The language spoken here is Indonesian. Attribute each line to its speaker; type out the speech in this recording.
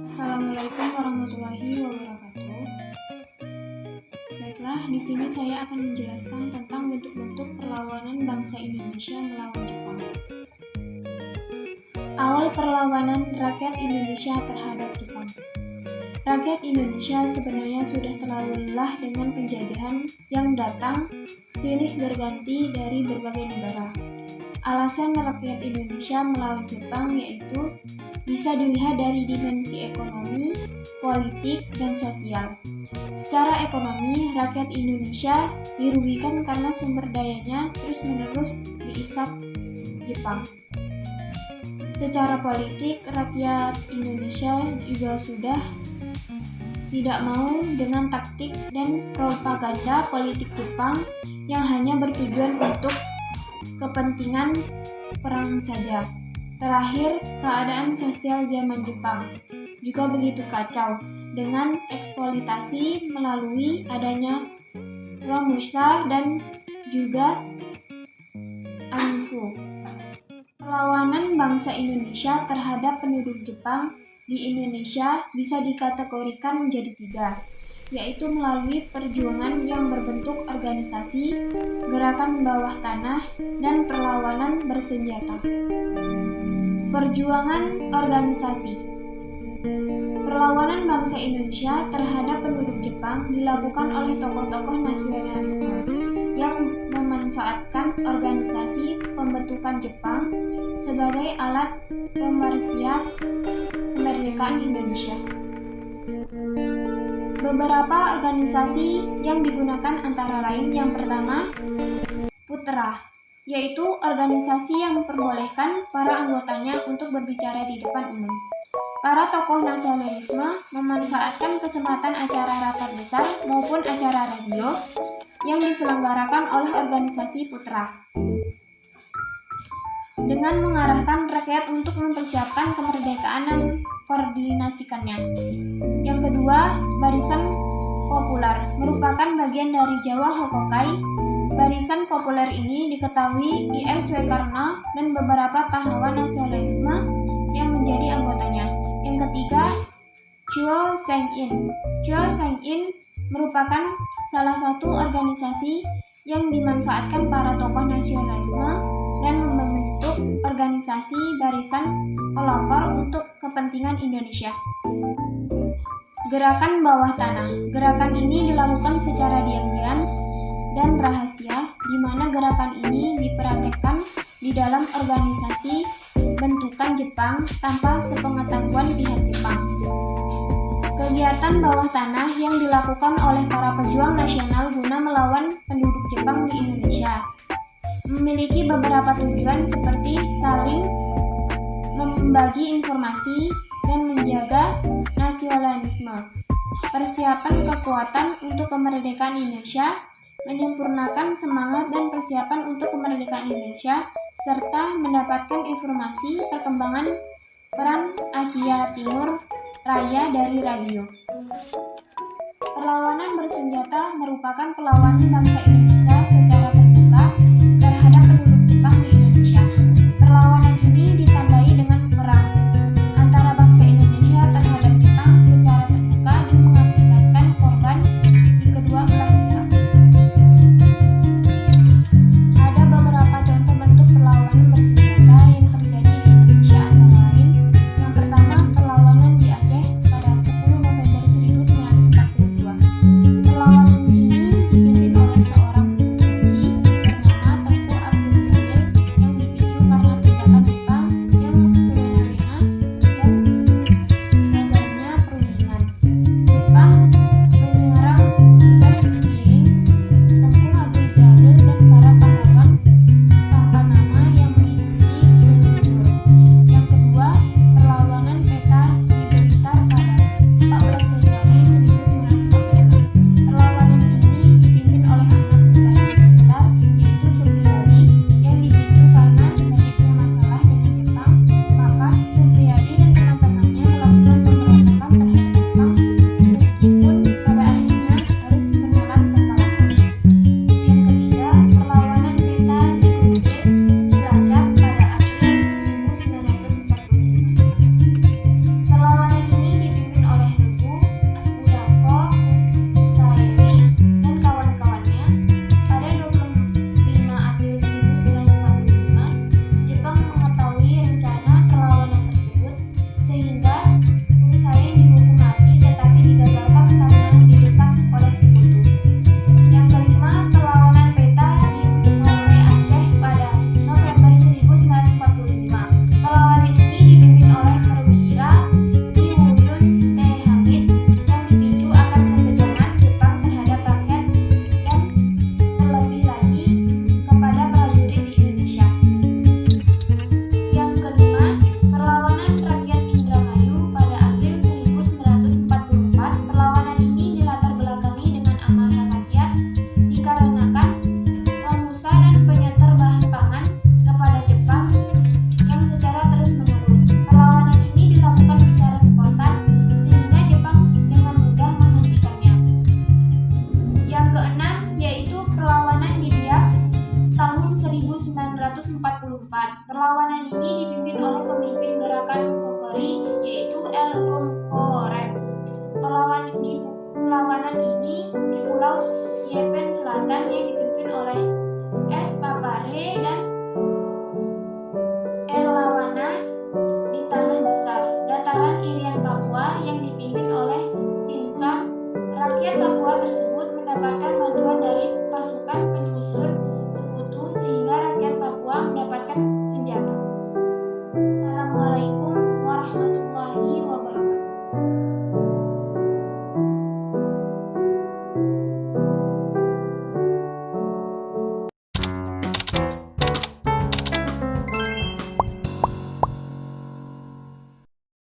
Speaker 1: Assalamualaikum warahmatullahi wabarakatuh. Baiklah, di sini saya akan menjelaskan tentang bentuk-bentuk perlawanan bangsa Indonesia melawan Jepang. Awal perlawanan rakyat Indonesia terhadap Jepang. Rakyat Indonesia sebenarnya sudah terlalu lelah dengan penjajahan yang datang silih berganti dari berbagai negara. Alasan rakyat Indonesia melawan Jepang yaitu bisa dilihat dari dimensi ekonomi, politik, dan sosial. Secara ekonomi, rakyat Indonesia dirugikan karena sumber dayanya terus-menerus diisap Jepang. Secara politik, rakyat Indonesia juga sudah tidak mau dengan taktik dan propaganda politik Jepang yang hanya bertujuan untuk kepentingan perang saja. Terakhir, keadaan sosial zaman Jepang juga begitu kacau dengan eksploitasi melalui adanya Romusha dan juga Anfu. Perlawanan bangsa Indonesia terhadap penduduk Jepang di Indonesia bisa dikategorikan menjadi 3, yaitu melalui perjuangan yang berbentuk organisasi, gerakan bawah tanah, dan perlawanan bersenjata. Perjuangan organisasi. Perlawanan bangsa Indonesia terhadap penduduk Jepang dilakukan oleh tokoh-tokoh nasionalisme yang memanfaatkan organisasi pembentukan Jepang sebagai alat pemersatu kemerdekaan Indonesia. Beberapa organisasi yang digunakan antara lain yang pertama, Putra, yaitu organisasi yang memperbolehkan para anggotanya untuk berbicara di depan umum. Para tokoh nasionalisme memanfaatkan kesempatan acara rapat besar maupun acara radio yang diselenggarakan oleh organisasi Putra dengan mengarahkan rakyat untuk mempersiapkan kemerdekaan dan koordinasikannya. Yang kedua, Barisan Populer merupakan bagian dari Jawa Hokokai. Barisan Populer ini diketahui I.M. Soekarno dan beberapa pahlawan nasionalisme yang menjadi anggotanya. Yang ketiga, Chuo Sang-in. Chuo Sang-in merupakan salah satu organisasi yang dimanfaatkan para tokoh nasionalisme dan membentuk organisasi barisan pelopor untuk kepentingan Indonesia. Gerakan bawah tanah. Gerakan ini dilakukan secara diam-diam dan rahasia, di mana gerakan ini dipraktekkan di dalam organisasi bentukan Jepang tanpa sepengetahuan pihak Jepang. Kegiatan bawah tanah yang dilakukan oleh para pejuang nasional guna melawan penduduk Jepang di Indonesia memiliki beberapa tujuan seperti saling membagi informasi dan menjaga nasionalisme, persiapan kekuatan untuk kemerdekaan Indonesia, menyempurnakan semangat dan persiapan untuk kemerdekaan Indonesia, serta mendapatkan informasi perkembangan peran Asia Timur Raya dari radio. Perlawanan bersenjata merupakan perlawanan bangsa Indonesia secara terbuka terhadap penduduk Jepang di Indonesia. Perlawanan ini ditandai dengan perang antara bangsa Indonesia terhadap Jepang secara terbuka dan mengakibatkan korban di kedua belah pihak. Ada beberapa contoh bentuk perlawanan bersenjata yang terjadi di Indonesia antara lain. Yang pertama, perlawanan di Aceh pada 10 November 1942. Perlawanan ini dipimpin oleh seorang 1944. Perlawanan ini dipimpin oleh pemimpin gerakan Kokori, yaitu El Rumkoren. Perlawanan ini di Pulau Yepen Selatan yang dipimpin oleh S. Papare